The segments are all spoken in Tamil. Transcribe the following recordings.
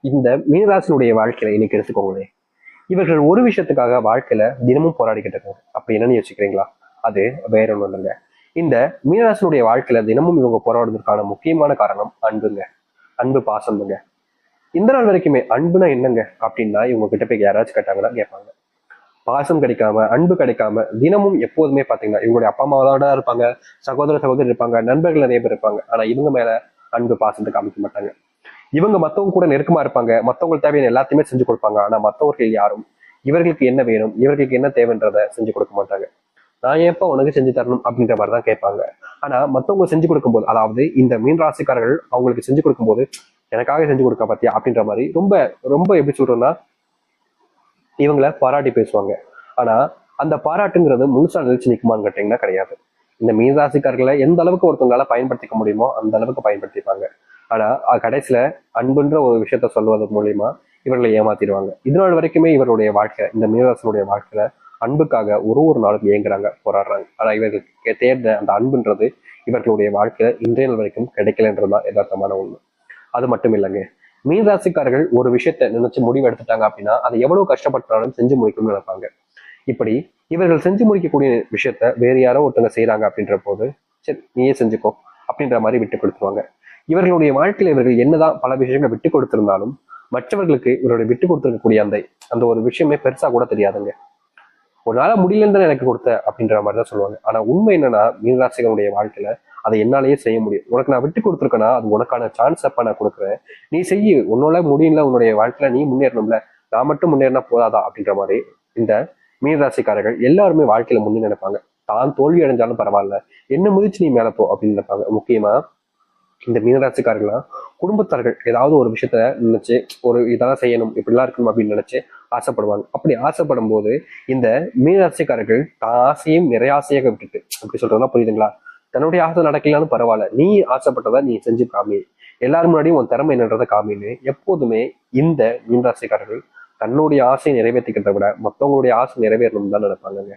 இந்த மீனராசினுடைய வாழ்க்கையில இன்னைக்கு எடுத்துக்கோங்களேன். இவர்கள் ஒரு விஷயத்துக்காக வாழ்க்கையில தினமும் போராடிக்கிட்டு இருக்காங்க. அப்படி என்னன்னு யோசிக்கிறீங்களா? அது வேற ஒண்ணும் இல்லைங்க. இந்த மீனராசினுடைய வாழ்க்கையில தினமும் இவங்க போராடுவதற்கான முக்கியமான காரணம் அன்புங்க. அன்பு பாசம்ங்க. இந்த நாள் வரைக்குமே அன்புனா என்னங்க அப்படின்னா இவங்க கிட்ட போய் யாராச்சும் கேட்டாங்கன்னா கேட்பாங்க. பாசம் கிடைக்காம, அன்பு கிடைக்காம தினமும் எப்போதுமே பாத்தீங்கன்னா இவங்களுடைய அப்பா அம்மாவோட இருப்பாங்க, சகோதர சகோதரி இருப்பாங்க, நண்பர்கள் நிறைய பேர் இருப்பாங்க. ஆனா இவங்க மேல அன்பு பாசத்தை காமிக்க மாட்டாங்க. இவங்க மத்தவங்க கூட நெருக்கமா இருப்பாங்க, மத்தவங்களுக்கு தேவையான எல்லாத்தையுமே செஞ்சு கொடுப்பாங்க. ஆனா மத்தவர்கள் யாரும் இவர்களுக்கு என்ன வேணும், இவர்களுக்கு என்ன தேவைன்றத செஞ்சு கொடுக்க மாட்டாங்க. நான் ஏப்ப உனக்கு செஞ்சு தரணும் அப்படின்ற மாதிரிதான் கேட்பாங்க. ஆனா மத்தவங்க செஞ்சு கொடுக்கும்போது, அதாவது இந்த மீன் ராசிக்காரர்கள் அவங்களுக்கு செஞ்சு கொடுக்கும்போது எனக்காக செஞ்சு கொடுக்க பாத்தியா அப்படின்ற மாதிரி ரொம்ப ரொம்ப எப்படி சொல்றோம்னா இவங்களை பாராட்டி பேசுவாங்க. ஆனா அந்த பாராட்டுங்கிறது முழுசா நிலைச்சு நிற்குமான்னு கேட்டீங்கன்னா கிடையாது. இந்த மீன் ராசிக்காரர்களை எந்த அளவுக்கு ஒருத்தவங்களால பயன்படுத்திக்க முடியுமோ அந்த அளவுக்கு பயன்படுத்திப்பாங்க. ஆனா கடைசியில அன்புன்ற ஒரு விஷயத்த சொல்வது மூலியமா இவர்களை ஏமாத்திடுவாங்க. இது நாள் வரைக்குமே இவருடைய வாழ்க்கை, இந்த மீனராசனுடைய வாழ்க்கையில அன்புக்காக ஒரு ஒரு நாளும் இயங்குறாங்க, போராடுறாங்க. ஆனா இவர்களுக்கு தேர்ந்த அந்த அன்புன்றது இவர்களுடைய வாழ்க்கையில இன்றைய நாள் வரைக்கும் கிடைக்கலன்றதுதான் யதார்த்தமான உண்மை. அது மட்டும் இல்லைங்க. மீன் ராசிக்காரர்கள் ஒரு விஷயத்த நினைச்சு முடிவு எடுத்துட்டாங்க அப்படின்னா அதை எவ்வளவு கஷ்டப்பட்டாலும் செஞ்சு முடிக்கணும்னு நினைப்பாங்க. இப்படி இவர்கள் செஞ்சு முடிக்கக்கூடிய விஷயத்த வேற யாரோ ஒருத்தங்க செய்யறாங்க அப்படின்ற போது சரி நீயே செஞ்சுக்கோ அப்படின்ற மாதிரி விட்டு கொடுத்துருவாங்க. இவர்களுடைய வாழ்க்கையில இவர்கள் என்னதான் பல விஷயங்களை விட்டு கொடுத்திருந்தாலும் மற்றவர்களுக்கு இவருடைய விட்டு கொடுத்திருக்கக்கூடிய அந்த அந்த ஒரு விஷயமே பெருசா கூட தெரியாதுங்க. ஒரு நாள முடியலன்னு தானே எனக்கு கொடுத்த அப்படின்ற மாதிரி தான் சொல்லுவாங்க. ஆனா உண்மை என்னன்னா மீனராசிகளுடைய வாழ்க்கையில அதை என்னாலேயே செய்ய முடியும். உனக்கு நான் விட்டு கொடுத்துருக்கேன்னா அது உனக்கான சான்ஸ் அப்ப நான் கொடுக்குறேன். நீ செய்ய உன்னால முடியல, உன்னுடைய வாழ்க்கையில நீ முன்னேறணும்ல, நான் மட்டும் முன்னேறினா போதாதா அப்படின்ற மாதிரி இந்த மீனராசிக்காரர்கள் எல்லாருமே வாழ்க்கையில முன்னே நினைப்பாங்க. தான் தோல்வி அடைஞ்சாலும் பரவாயில்ல, என்ன முதிச்சு நீ மேல போ அப்படின்னு நினைப்பாங்க. முக்கியமா இந்த மீனராசிக்காரர்கள்லாம் குடும்பத்தார்கள் ஏதாவது ஒரு விஷயத்த நினைச்சு ஒரு இதெல்லாம் செய்யணும், இப்படிலாம் இருக்கணும் அப்படின்னு நினைச்சு ஆசைப்படுவாங்க. அப்படி ஆசைப்படும் போது இந்த மீனராசிக்காரர்கள் தான் ஆசையும் நிறைய ஆசையாக விட்டுட்டு, அப்படி சொல்றதுலாம் புரியுதுங்களா? தன்னுடைய ஆசை நடக்கலான்னு பரவாயில்ல, நீ ஆசைப்பட்டதை நீ செஞ்சு காமி, எல்லாரும் முன்னாடியும் உன் திறமை என்னன்றதை காமின்னு எப்போதுமே இந்த மீனராசிக்காரர்கள் தன்னுடைய ஆசையை நிறைவேற்றிக்கிறத விட மற்றவங்களுடைய ஆசை நிறைவேறணும் தான் நினைப்பாங்க.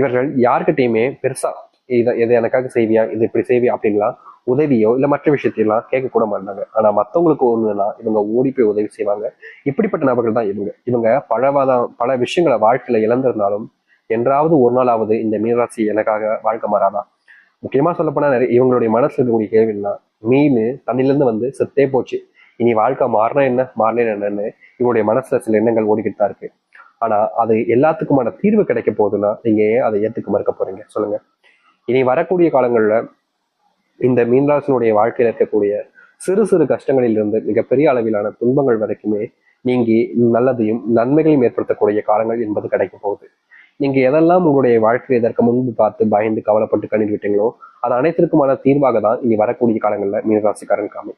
இவர்கள் யாருக்கிட்டையுமே பெருசா இதை எனக்காக செய்வியா, இது இப்படி செய்வியா அப்படின்லாம் உதவியோ இல்ல மற்ற விஷயத்தையெல்லாம் கேட்க கூட மாட்டாங்க. ஆனா மத்தவங்களுக்கு ஒண்ணுன்னா இவங்க ஓடி போய் உதவி செய்வாங்க. இப்படிப்பட்ட நபர்கள் தான் இவங்க. இவங்க பல விஷயங்களை வாழ்க்கையில இழந்திருந்தாலும் என்றாவது ஒரு நாளாவது இந்த மீனராசி எனக்காக வாழ்க்கை மாறாதா. முக்கியமா சொல்ல போனா நிறைய இவங்களுடைய மனசுல இருக்கக்கூடிய கேள்வின்னா மீன் தண்ணில இருந்து வந்து செத்தே போச்சு, இனி வாழ்க்கை மாறினா என்ன மாறினா என்னன்னு இவங்களுடைய மனசுல சில எண்ணங்கள் ஓடிக்கிட்டு தான் இருக்கு. ஆனா அது எல்லாத்துக்குமான தீர்வு கிடைக்க போகுதுன்னா நீங்க ஏன் அதை ஏத்துக்க மறுக்க போறீங்க சொல்லுங்க. இனி வரக்கூடிய காலங்கள்ல இந்த மீனராசினுடைய வாழ்க்கையில இருக்கக்கூடிய சிறு சிறு கஷ்டங்களில் இருந்து மிகப்பெரிய அளவிலான துன்பங்கள் வரைக்குமே நீங்கி நல்லதையும் நன்மைகளையும் ஏற்படுத்தக்கூடிய காலங்கள் என்பது கிடைக்க போகுது. நீங்க எதெல்லாம் உங்களுடைய வாழ்க்கையை இதற்கு முன்பு பார்த்து பயந்து கவலைப்பட்டு கண்ணீர் விட்டீங்களோ அது அனைத்திற்குமான தீர்வாக தான் இனி வரக்கூடிய காலங்கள்ல மீனராசிக்காரன் காமி.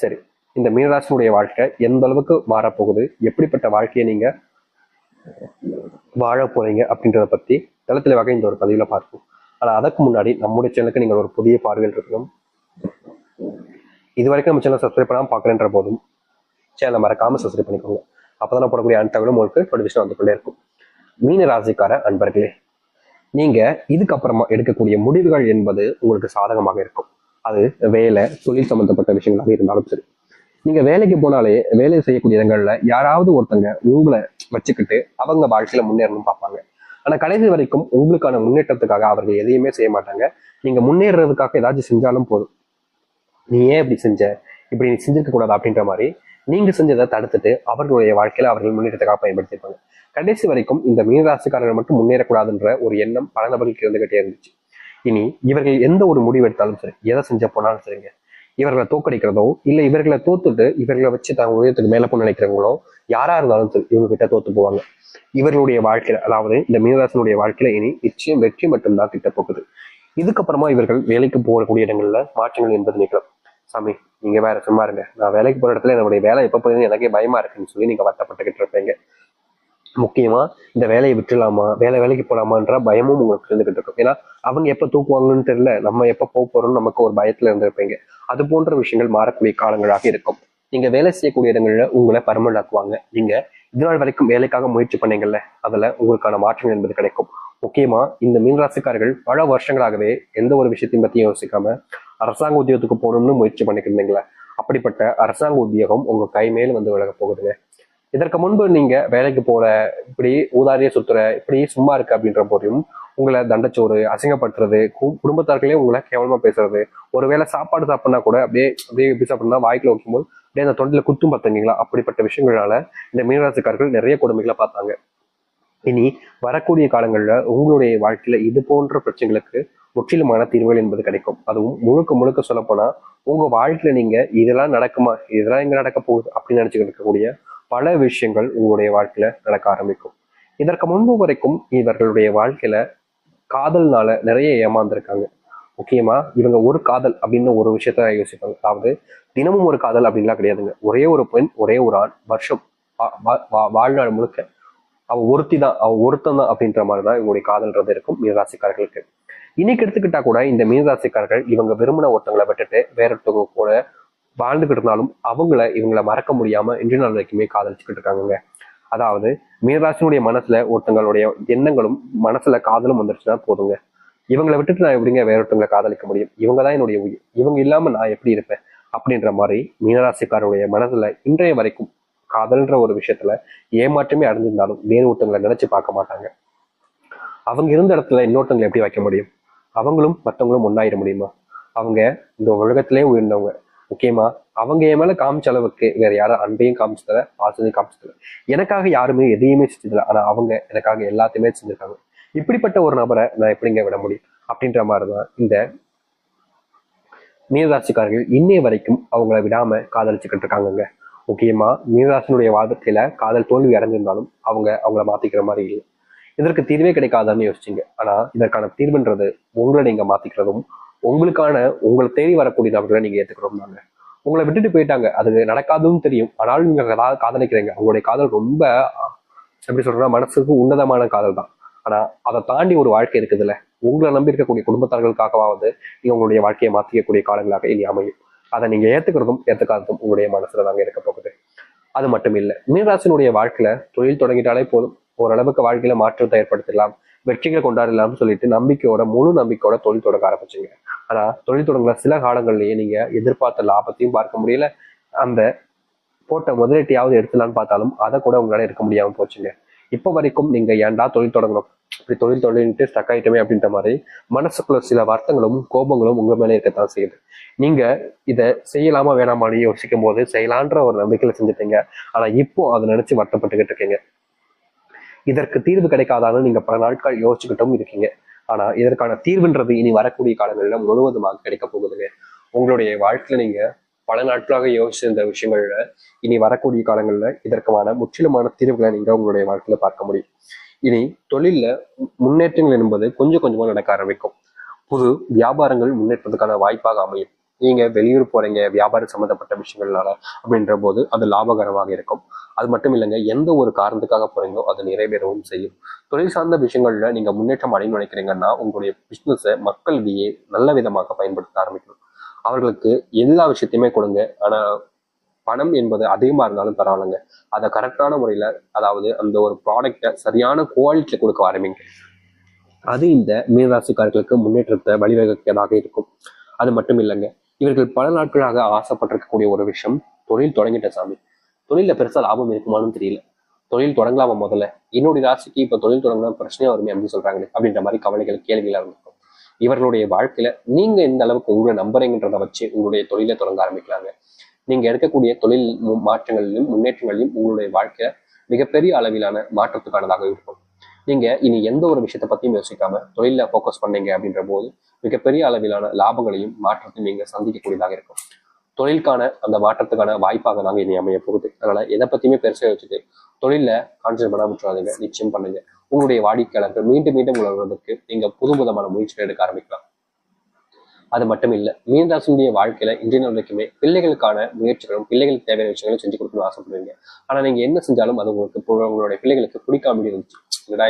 சரி, இந்த மீனராசினுடைய வாழ்க்கை எந்த அளவுக்கு மாறப்போகுது, எப்படிப்பட்ட வாழ்க்கையை நீங்க வாழ போறீங்க அப்படின்றத பத்தி தளத்துல வகை இந்த ஒரு பதிவுல பார்ப்போம். ஆனா அதற்கு முன்னாடி நம்முடைய சேனலுக்கு நீங்கள் ஒரு புதிய பார்வையில் இருக்கணும். இது வரைக்கும் நம்ம சேனல் சப்ஸ்கிரைப் பண்ணாம பாக்குறேன்ற போதும் சேனலை மறக்காம சப்ஸ்கிரைப் பண்ணிக்கோங்க. அப்பதான் போடக்கூடிய அனைத்து உங்களுக்கு நோட்டிபிகேஷன் வந்து கொண்டே இருக்கும். மீன ராசிக்கார அன்பர்களே, நீங்க இதுக்கப்புறமா எடுக்கக்கூடிய முடிவுகள் என்பது உங்களுக்கு சாதகமாக இருக்கும். அது வேலை தொழில் சம்பந்தப்பட்ட விஷயங்களாக இருந்தாலும் சரி. நீங்க வேலைக்கு போனாலே வேலை செய்யக்கூடிய இடங்கள்ல யாராவது ஒருத்தங்க உங்களை வச்சுக்கிட்டு அவங்க வாழ்க்கையில முன்னேறணும் பார்ப்பாங்க. ஆனா கடைசி வரைக்கும் உங்களுக்கான முன்னேற்றத்துக்காக அவர்கள் எதையுமே செய்ய மாட்டாங்க. நீங்க முன்னேறதுக்காக ஏதாச்சும் செஞ்சாலும் போதும், நீ ஏன் இப்படி செஞ்ச, இப்படி நீ செஞ்சிருக்க கூடாது அப்படின்ற மாதிரி நீங்க செஞ்சதை தடுத்துட்டு அவர்களுடைய வாழ்க்கையில அவர்கள் முன்னேற்றத்துக்காக பயன்படுத்திருப்பாங்க. கடைசி வரைக்கும் இந்த மீனராசிக்காரர்கள் மட்டும் முன்னேறக்கூடாதுன்ற ஒரு எண்ணம் பல நபர்களுக்கு இருந்துகிட்டே இருந்துச்சு. இனி இவர்கள் எந்த ஒரு முடிவு எடுத்தாலும் சரி, எதை செஞ்ச போனாலும் சரிங்க, இவர்களை தோக்கடிக்கிறதோ இல்ல இவர்களை தோத்துட்டு இவர்களை வச்சு தங்க உயரத்துக்கு மேல போய் நினைக்கிறவங்களோ யாரா இருந்தாலும் சரி இவங்க கிட்ட தோத்து போவாங்க. இவர்களுடைய வாழ்க்கையில, அதாவது இந்த மீனராசனுடைய வாழ்க்கையில இனி நிச்சயம் வெற்றி மட்டும்தான் கிட்ட போகுது. இதுக்கப்புறமா இவர்கள் வேலைக்கு போகக்கூடிய இடங்கள்ல மாற்றங்கள் என்பது நிகழும். சாமி நீங்க வேற சும்மா இருங்க, நான் வேலைக்கு போற இடத்துல என்னுடைய வேலை எப்ப போகுதுன்னு எனக்கே பயமா இருக்குன்னு சொல்லி நீங்க வருத்தப்பட்டுக்கிட்டு இருப்பீங்க. முக்கியமா இந்த வேலையை விட்டுலாமா, வேலைக்கு போலாமான்ற பயமும் உங்களுக்கு இருந்துகிட்டு இருக்கும். ஏன்னா அவங்க எப்ப தூக்குவாங்கன்னு தெரியல, நம்ம எப்ப போறோம்னு நமக்கு ஒரு பயத்துல இருந்திருப்பீங்க. அது போன்ற விஷயங்கள் மாறக்கூடிய காலங்களாக இருக்கும். நீங்க வேலை செய்யக்கூடிய இடங்கள்ல உங்களை பர்மனன்ட் ஆக்குவாங்க. நீங்க இது நாள் வரைக்கும் வேலைக்காக முயற்சி பண்ணீங்கல்ல, அதுல உங்களுக்கான மாற்றங்கள் என்பது கிடைக்கும். முக்கியமா இந்த மீனராசிக்காரர்கள் பல வருஷங்களாகவே எந்த ஒரு விஷயத்தையும் பத்தியும் யோசிக்காம அரசாங்க உத்தியோகத்துக்கு போகணும்னு முயற்சி பண்ணிட்டு இருந்தீங்களே, அப்படிப்பட்ட அரசாங்க உத்தியோகம் உங்க கை மேல் வந்து விலக போகுதுங்க. இதற்கு முன்பு நீங்க வேலைக்கு போற, இப்படி ஊதாரிய சுத்துற, இப்படி சும்மா இருக்கு அப்படின்ற போதையும் உங்களை தண்டச்சோறு, அசிங்கப்படுத்துறது, குடும்பத்தார்களே உங்களை கேவலமா பேசுறது, ஒருவேளை சாப்பாடு சாப்பிட்னா கூட அப்படியே அப்படியே எப்படி சாப்பிடணும்னா வாய்க்குள்ள வைக்கும்போது அப்படியே அந்த தொண்டில குத்தும் பார்த்தீங்களா, அப்படிப்பட்ட விஷயங்களால இந்த மீனராசிக்காரர்கள் நிறைய கொடுமைகளை பார்த்தாங்க. இனி வரக்கூடிய காலங்கள்ல உங்களுடைய வாழ்க்கையில இது போன்ற பிரச்சனைகளுக்கு முற்றிலுமான தீர்வுகள் என்பது கிடைக்கும். அதுவும் முழுக்க முழுக்க சொல்ல போனா உங்க வாழ்க்கையில நீங்க இதெல்லாம் நடக்குமா, இதெல்லாம் எங்க நடக்க போகுது அப்படின்னு நினைச்சுக்கிட்டு இருக்கக்கூடிய பல விஷயங்கள் உங்களுடைய வாழ்க்கையில நடக்க ஆரம்பிக்கும். இதற்கு முன்பு வரைக்கும் இவர்களுடைய வாழ்க்கையில காதல்னால நிறைய ஏமாந்துருக்காங்க. முக்கியமா இவங்க ஒரு காதல் அப்படின்னு ஒரு விஷயத்த யோசிப்பாங்க. அதாவது தினமும் ஒரு காதல் அப்படின்லாம் கிடையாதுங்க. ஒரே ஒரு பெண், ஒரே ஒரு ஆண், வருஷம் வாழ்நாள் முழுக்க அவ ஒருத்தி தான், அவ ஒருத்தன் தான் அப்படின்ற மாதிரிதான் இவங்களுடைய காதல்ன்றது இருக்கும் மீனராசிக்காரர்களுக்கு. இன்னைக்கு எடுத்துக்கிட்டா கூட இந்த மீனராசிக்காரர்கள் இவங்க விரும்பின ஒருத்தங்களை விட்டுட்டு வேற ஒருத்தவங்க கூட வாழ்ந்துகிட்டு இருந்தாலும் இவங்களை மறக்க முடியாம இன்றைய நாள் வரைக்குமே காதலிச்சுக்கிட்டு இருக்காங்க. அதாவது மீனராசினுடைய மனசுல ஒருத்தங்களுடைய எண்ணங்களும் மனசுல காதலும் வந்துருச்சுன்னா போதுங்க, இவங்களை விட்டுட்டு நான் எப்படிங்க வேற ஒருத்தவங்களை காதலிக்க முடியும், இவங்க தான் என்னுடைய உயிர், இவங்க இல்லாம நான் எப்படி இருப்பேன் அப்படின்ற மாதிரி மீனராசிக்காரருடைய மனசுல இன்றைய வரைக்கும் காதல்ன்ற ஒரு விஷயத்துல ஏமாற்றமே அடைஞ்சிருந்தாலும் வேறு ஒருத்தவங்களை நினைச்சு பார்க்க மாட்டாங்க. அவங்க இருந்த இடத்துல இன்னொருத்தவங்களை எப்படி வைக்க முடியும்? அவங்களும் மற்றவங்களும் ஒன்னாயிர முடியுமா? அவங்க இந்த உலகத்திலே உயர்ந்தவங்க. முக்கியமா அவங்க என் மேல காமிச்ச அளவுக்கு வேற யாரும் அன்பையும் காமிச்சதில்ல, பாசத்தையும் காமிச்சதில்ல. எனக்காக யாருமே எதையுமே செஞ்சதில்லை. ஆனா அவங்க எனக்காக எல்லாத்தையுமே செஞ்சிருக்காங்க. இப்படிப்பட்ட ஒரு நபரை நான் எப்படிங்க விட முடியும் அப்படின்ற மாதிரிதான் இந்த மீனராசிக்காரர்கள் இன்னைய வரைக்கும் அவங்கள விடாம காதலிச்சுக்கிட்டு இருக்காங்க. முக்கியமா மீனராசினுடைய வாழ்க்கையில காதல் தோல்வி அடைஞ்சிருந்தாலும் அவங்கள மாத்திக்கிற மாதிரி இல்லை. இதற்கு தீர்வே கிடைக்காதான்னு யோசிச்சிங்க. ஆனா இதற்கான தீர்வுன்றது உங்களை நீங்க மாத்திக்கிறதும், உங்களை தேடி வரக்கூடிய நபர்களை நீங்க ஏத்துக்கிறோம் தாங்க. உங்களை விட்டுட்டு போயிட்டாங்க, அது நடக்காதுன்னு தெரியும். ஆனாலும் நீங்க காதலிக்கிறீங்க. உங்களுடைய காதல் ரொம்ப எப்படி சொல்றேன்னா மனசுக்கு உன்னதமான காதல் தான். ஆனா அதை தாண்டி ஒரு வாழ்க்கை இருக்குதுல்ல, உங்களை நம்பி இருக்கக்கூடிய குடும்பத்தார்களுக்காகவாவது நீங்க உங்களுடைய வாழ்க்கையை மாத்திக்கக்கூடிய காலங்களாக இனி அமையும். அதை நீங்க ஏத்துக்கிறதும் ஏத்துக்காததும் உங்களுடைய மனசுல தாங்க இருக்க போகுது. அது மட்டும் இல்லை, மீனராசினுடைய வாழ்க்கையில தொழில் தொடங்கிட்டாலே போதும், ஓரளவுக்கு வாழ்க்கையில மாற்றத்தை ஏற்படுத்திடலாம், வெற்றிகளை கொண்டாடலாம்னு சொல்லிட்டு முழு நம்பிக்கையோட தொழில் தொடங்க ஆரம்பிச்சுங்க. ஆனா தொழில் தொடங்குற சில காலங்கள்லயே நீங்க எதிர்பார்த்த லாபத்தையும் பார்க்க முடியல, அந்த போட்ட முதலீட்டையாவது எடுத்துலான்னு பார்த்தாலும் அதை கூட உங்களால எடுக்க முடியாம போச்சுங்க. இப்போ வரைக்கும் நீங்க ஏன்டா தொழில் தொடங்கணும், இப்படி தொழில்ட்டு ஸ்டக் ஆயிட்டமே அப்படின்ற மாதிரி மனசுக்குள்ள சில வருத்தங்களும் கோபங்களும் உங்க மேலே இருக்கத்தான் செய்யுது. நீங்க இதை செய்யலாமா வேணாமான்னு யோசிக்கும் போது செய்யலான்ற ஒரு நம்பிக்கையில செஞ்சுட்டீங்க. ஆனா இப்போ அதை நினைச்சு வருத்தப்பட்டுக்கிட்டு இருக்கீங்க. இதற்கு தீர்வு கிடைக்காதான்னு நீங்க பல நாட்கள் யோசிச்சுக்கிட்டும் இருக்கீங்க. ஆனா இதற்கான தீர்வுன்றது இனி வரக்கூடிய காலங்களில் முழுவதுமாக கிடைக்க போகுதுங்க. உங்களுடைய வாழ்க்கையில நீங்க பல நாட்களாக யோசிச்சிருந்த விஷயங்கள்ல இனி வரக்கூடிய காலங்கள்ல இதற்கான முற்றிலுமான தீர்வுகளை நீங்க உங்களுடைய வாழ்க்கையில பார்க்க முடியும். இனி தொழில்ல முன்னேற்றங்கள் என்பது கொஞ்சம் கொஞ்சமா நடக்க ஆரம்பிக்கும். புது வியாபாரங்கள் முன்னேற்றத்துக்கான வாய்ப்பாக அமையும். நீங்க வெளியூர் போறீங்க வியாபாரம் சம்மந்தப்பட்ட விஷயங்கள்னால அப்படின்ற போது அது லாபகரமாக இருக்கும். அது மட்டும் இல்லைங்க, எந்த ஒரு காரணத்துக்காக போறீங்களோ அது நிறைவேறவும் செய்யும். தொழில் சார்ந்த விஷயங்கள்ல நீங்க முன்னேற்றம் அடையணும்னு நினைக்கிறீங்கன்னா உங்களுடைய பிசினஸை மக்களிடையே நல்ல விதமாக பயன்படுத்த ஆரம்பிக்கணும். அவர்களுக்கு எல்லா விஷயத்தையுமே கொடுங்க. ஆனா பணம் என்பது அதிகமா இருந்தாலும் பரவாயில்லைங்க, அதை கரெக்டான முறையில, அதாவது அந்த ஒரு ப்ராடக்டை சரியான குவாலிட்டியில கொடுக்க ஆரம்பிங்க. அது இந்த மீனராசிக்காரர்களுக்கு முன்னேற்றத்தை வழிவகுக்கிறதாக இருக்கும். அது மட்டும் இல்லைங்க, இவர்கள் பல நாட்களாக ஆசைப்பட்டிருக்கக்கூடிய ஒரு விஷயம், தொழில் தொடங்கிட்ட சாமி, தொழில பெருசா லாபம் இருக்குமான்னு தெரியல, தொழில் தொடங்கலாமா முதல்ல, என்னுடைய ராசிக்கு இப்ப தொழில் தொடங்கினா பிரச்சனையா வருமே அப்படின்னு சொல்றாங்களே அப்படின்ற மாதிரி கவலைகள் கேள்விகளா இருக்கும். இவர்களுடைய வாழ்க்கையில நீங்க எந்த அளவுக்கு உங்களை நம்புறீங்கன்றதை வச்சு உங்களுடைய தொழிலை தொடங்க ஆரம்பிக்கலாங்க. நீங்க எடுக்கக்கூடிய தொழில் மாற்றங்களிலும் முன்னேற்றங்களிலும் உங்களுடைய வாழ்க்கை மிகப்பெரிய அளவிலான மாற்றத்துக்கானதாக இருக்கும். நீங்க இனி எந்த ஒரு விஷயத்தை பத்தியும் யோசிக்காம தொழில போக்கஸ் பண்ணீங்க அப்படின்ற போது மிகப்பெரிய அளவிலான லாபங்களையும் மாற்றத்தையும் நீங்க சந்திக்கக்கூடியதாக இருக்கும். தொழிலுக்கான அந்த மாற்றத்துக்கான வாய்ப்பாக நாங்க இனி அமைய போகுது. அதனால எதை பத்தியுமே பெருசா வச்சுட்டு தொழில கான்சென்ட்ரேட் பண்ண விட்டுறாதீங்க. நிச்சயம் பண்ணுங்க. உங்களுடைய வாடிக்கையாளர்கள் மீண்டும் மீண்டும் உணர்வதற்கு நீங்க புது விதமான முயற்சிகள் எடுக்க ஆரம்பிக்கலாம். அது மட்டும் இல்லை, மீனராசினுடைய வாழ்க்கையில இன்றைய வரைக்குமே பிள்ளைகளுக்கான முயற்சிகளும் பிள்ளைகளுக்கு தேவையான விஷயங்களும் செஞ்சு கொடுக்கணும்னு ஆசைப்படுவீங்க. ஆனா நீங்க என்ன செஞ்சாலும் அது உங்களுடைய பிள்ளைகளுக்கு பிடிக்காம இருந்துச்சு.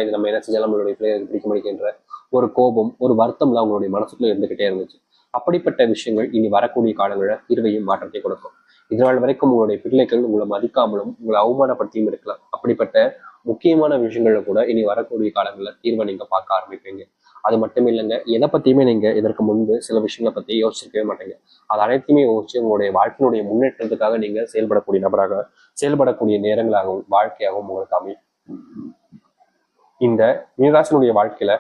இது நம்ம என்ன செஞ்சாலும் நம்மளுடைய பிள்ளைகளுக்கு பிடிக்க முடிக்கின்ற ஒரு கோபம், ஒரு வருத்தம்லாம் உங்களுடைய மனசுக்குள்ள இருந்துகிட்டே இருந்துச்சு. அப்படிப்பட்ட விஷயங்கள் இனி வரக்கூடிய காலங்களில் தீர்வையும் மாற்றத்தை கொடுக்கும். இதனால் வரைக்கும் உங்களுடைய பிள்ளைகள் உங்களை மதிக்காமலும் உங்களை அவமானப்படுத்தியும் இருக்கலாம். அப்படிப்பட்ட முக்கியமான விஷயங்கள்ல கூட இனி வரக்கூடிய காலங்களில் தீர்வை நீங்க பார்க்க ஆரம்பிப்பீங்க. அது மட்டும் இல்லைங்க, எதை பத்தியுமே நீங்க இதற்கு முன்பு சில விஷயங்களை பத்தி யோசிச்சிருக்கவே மாட்டீங்க. அது அனைத்தையுமே யோசிச்சு உங்களுடைய வாழ்க்கையினுடைய முன்னேற்றத்துக்காக நீங்க செயல்படக்கூடிய நபராக, செயல்படக்கூடிய நேரங்களாகவும் வாழ்க்கையாகவும் உங்களுக்கு அமையும். இந்த மீனராசினுடைய வாழ்க்கையில